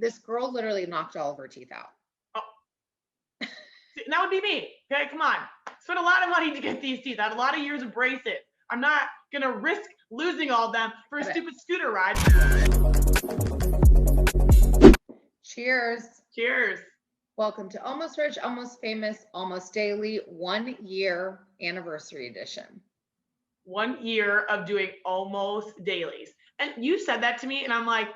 This girl literally knocked all of her teeth out. Oh, that would be me. Okay, come on. Spent a lot of money to get these teeth. I had a lot of years of braces. I'm not gonna risk losing all of them for a stupid scooter ride. Cheers. Cheers. Welcome to Almost Rich, Almost Famous, Almost Daily 1 year anniversary edition. 1 year of doing almost dailies. And you said that to me, and I'm like,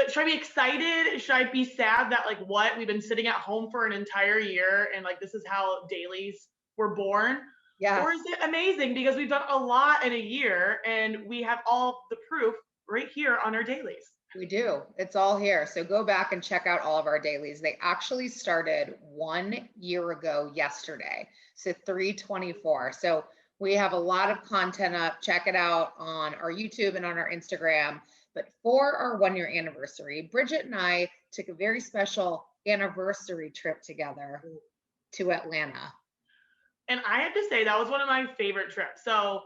should I be excited? Should I be sad that like what? We've been sitting at home for an entire year and like this is how dailies were born? Yes. Or is it amazing because we've done a lot in a year and we have all the proof right here on our dailies? We do. It's all here. So go back and check out all of our dailies. They actually started 1 year ago yesterday. So 3/24. So we have a lot of content up. Check it out on our YouTube and on our Instagram. But for our 1 year anniversary, Bridget and I took a very special anniversary trip together to Atlanta. And I have to say that was one of my favorite trips. So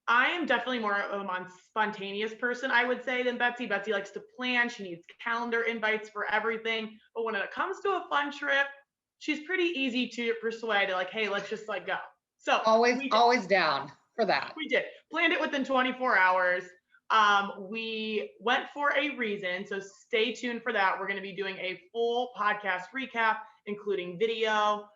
I am definitely more of a spontaneous person, I would say, than Betsy. Betsy likes to plan. She needs calendar invites for everything. But when it comes to a fun trip, she's pretty easy to persuade. Like, hey, let's just like go. So always down for that. We did. Planned it within 24 hours. We went for a reason. So stay tuned for that. We're going to be doing a full podcast recap, including video,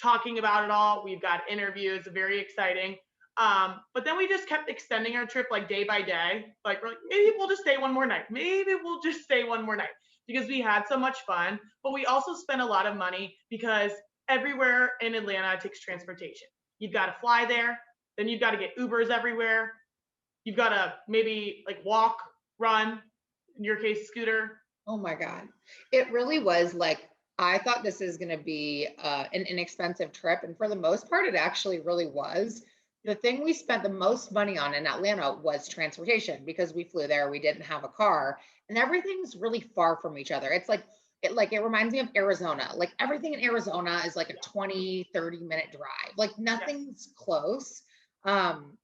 talking about it all. We've got interviews, very exciting. But then we just kept extending our trip like day by day. Like, we're like, maybe we'll just stay one more night. Maybe we'll just stay one more night because we had so much fun. But we also spent a lot of money because everywhere in Atlanta takes transportation. You've got to fly there. Then you've got to get Ubers everywhere. You've got to maybe like walk, run, in your case, scooter. Oh my God. It really was like, I thought this is going to be an inexpensive trip. And for the most part, it actually really was. The thing we spent the most money on in Atlanta was transportation because we flew there. We didn't have a car and everything's really far from each other. It's like, it reminds me of Arizona. Like everything in Arizona is like a 20, 30-minute drive. Like nothing's close.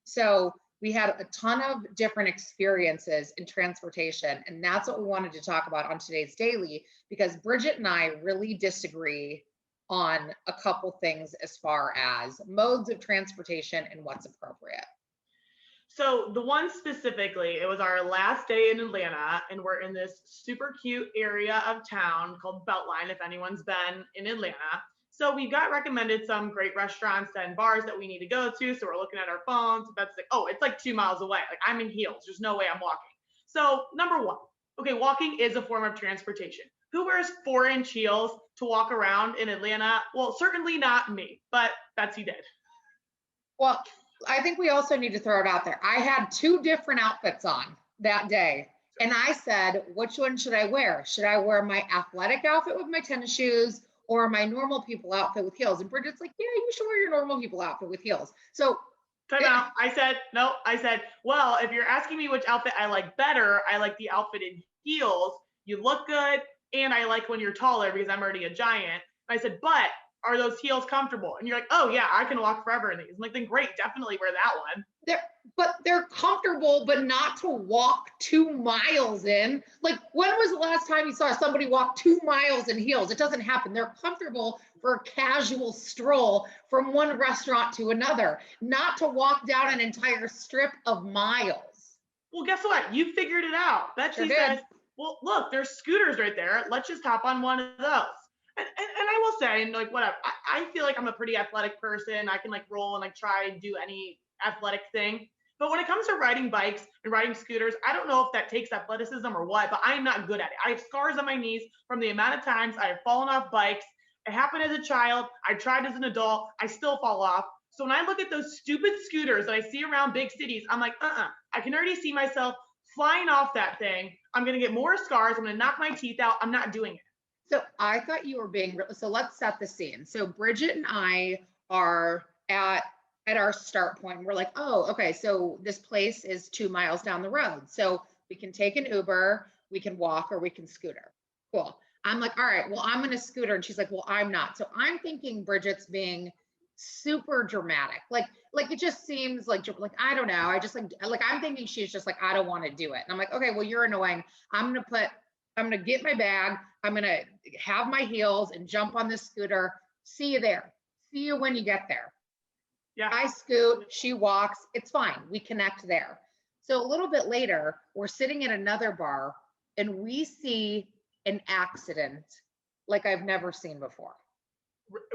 So we had a ton of different experiences in transportation. And that's what we wanted to talk about on today's daily, because Bridget and I really disagree on a couple things as far as modes of transportation and what's appropriate. So the one specifically, it was our last day in Atlanta, and we're in this super cute area of town called Beltline, if anyone's been in Atlanta. So we got recommended some great restaurants and bars that we need to go to. So we're looking at our phones. That's like, oh, it's like 2 miles away. Like I'm in heels. There's no way I'm walking. So number one, okay, walking is a form of transportation. Who wears 4-inch heels to walk around in Atlanta? Well, certainly not me, but Betsy did. Well, I think we also need to throw it out there. I had 2 different outfits on that day. And I said, which one should I wear? Should I wear my athletic outfit with my tennis shoes or my normal people outfit with heels? And Bridget's like, yeah, you should wear your normal people outfit with heels. So time out. I said, no, I said, well, if you're asking me which outfit I like better, I like the outfit in heels. You look good. And I like when you're taller because I'm already a giant. I said, but are those heels comfortable? And you're like, oh yeah, I can walk forever in these. I'm like, then great, definitely wear that one. They're comfortable, but not to walk 2 miles in. Like, when was the last time you saw somebody walk 2 miles in heels? It doesn't happen. They're comfortable for a casual stroll from one restaurant to another, not to walk down an entire strip of miles. Well, guess what? You figured it out. Betsy says, well, look, there's scooters right there. Let's just hop on one of those. And I will say, and like whatever, I feel like I'm a pretty athletic person. I can like roll and like try and do any athletic thing. But when it comes to riding bikes and riding scooters, I don't know if that takes athleticism or what, but I'm not good at it. I have scars on my knees from the amount of times I have fallen off bikes. It happened as a child. I tried as an adult. I still fall off. So when I look at those stupid scooters that I see around big cities, I'm like, I can already see myself flying off that thing. I'm going to get more scars. I'm going to knock my teeth out. I'm not doing it. So I thought you were being, so let's set the scene. So Bridget and I are at our start point. We're like, oh, okay, so this place is 2 miles down the road. So we can take an Uber, we can walk, or we can scooter. Cool. I'm like, all right, well, I'm going to scooter. And she's like, well, I'm not. So I'm thinking Bridget's being super dramatic. Like it just seems like I don't know. I just like I'm thinking she's just like, I don't want to do it. And I'm like, okay, well, you're annoying. I'm going to put I'm going to get my bag. I'm going to have my heels and jump on the scooter. See you there. See you when you get there. Yeah. I scoot, she walks. It's fine. We connect there. So a little bit later, we're sitting at another bar and we see an accident like I've never seen before.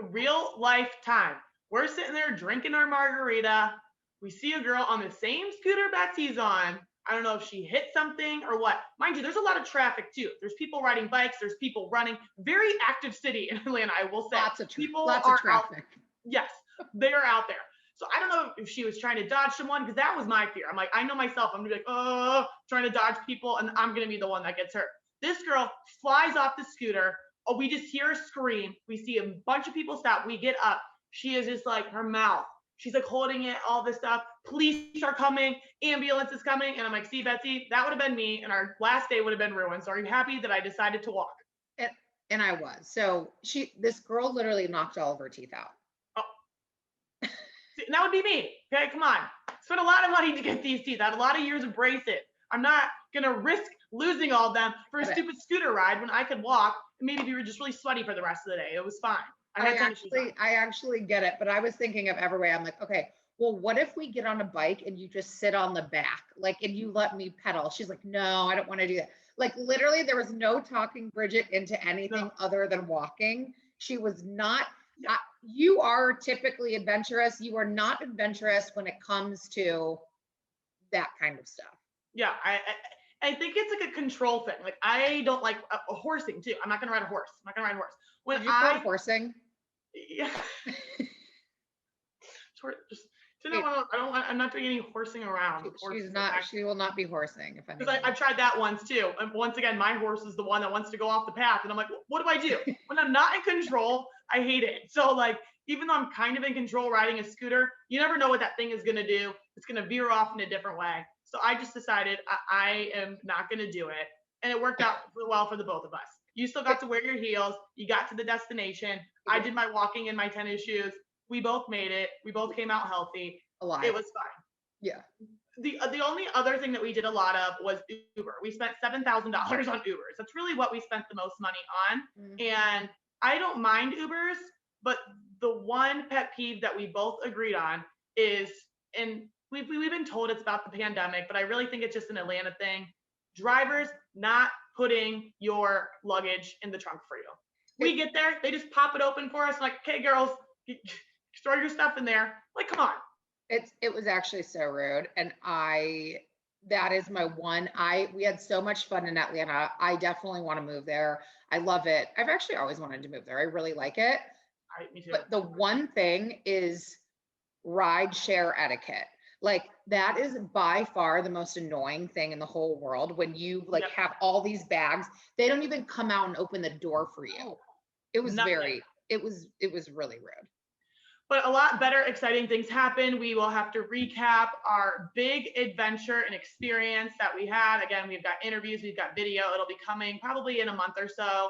Real life time. We're sitting there drinking our margarita. We see a girl on the same scooter Betsy's on. I don't know if she hit something or what. Mind you, there's a lot of traffic too. There's people riding bikes. There's people running. Very active city in Atlanta, I will say. Lots of are traffic. Yes, they are out there. So I don't know if she was trying to dodge someone, because that was my fear. I'm like, I know myself. I'm gonna be like, oh, trying to dodge people, and I'm gonna be the one that gets hurt. This girl flies off the scooter. Oh, we just hear her scream. We see a bunch of people stop. We get up. She is just like, her mouth. She's like holding it, all this stuff. Police are coming. Ambulance is coming. And I'm like, see, Betsy, that would have been me. And our last day would have been ruined. So are you happy that I decided to walk? And I was. So this girl literally knocked all of her teeth out. Oh. See, that would be me. Okay, come on. Spent a lot of money to get these teeth. I had a lot of years of braces. I'm not going to risk losing all of them for a stupid scooter ride when I could walk. And maybe we were just really sweaty for the rest of the day. It was fine. I actually get it, but I was thinking of every way. I'm like, okay, well, what if we get on a bike and you just sit on the back, like, and you let me pedal? She's like, no, I don't want to do that. Like, literally, there was no talking Bridget into anything other than walking. She was not. You are typically adventurous. You are not adventurous when it comes to that kind of stuff. Yeah, I think it's like a control thing. Like, I don't like a horsing too. I'm not gonna ride a horse. When Did you call it horsing? Yeah. I'm not doing any horsing around. She will not be horsing. Because I've tried that once too. And once again, my horse is the one that wants to go off the path. And I'm like, what do I do? When I'm not in control, I hate it. So like, even though I'm kind of in control riding a scooter, you never know what that thing is going to do. It's going to veer off in a different way. So I just decided I am not going to do it. And it worked out well for the both of us. You still got to wear your heels. You got to the destination. I did my walking in my tennis shoes. We both made it. We both came out healthy. Alive. It was fine. Yeah. The only other thing that we did a lot of was Uber. We spent $7,000 on Ubers. That's really what we spent the most money on. Mm-hmm. And I don't mind Ubers, but the one pet peeve that we both agreed on is, and we've been told it's about the pandemic, but I really think it's just an Atlanta thing. Drivers not putting your luggage in the trunk for you. We get there, they just pop it open for us, like, okay, girls, throw your stuff in there. Like, come on. It was actually so rude. And that is my one. We had so much fun in Atlanta. I definitely want to move there. I love it. I've actually always wanted to move there. I really like it. Me too. But the one thing is ride share etiquette. Like, that is by far the most annoying thing in the whole world. When you have all these bags, they don't even come out and open the door for you. It was it was really rude. But a lot better, exciting things happen. We will have to recap our big adventure and experience that we had. Again, we've got interviews, we've got video. It'll be coming probably in a month or so.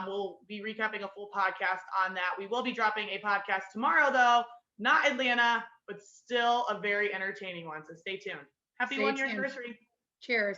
We'll be recapping a full podcast on that. We will be dropping a podcast tomorrow, though. Not Atlanta, but still a very entertaining one. So stay tuned. Happy 1 year anniversary. Cheers.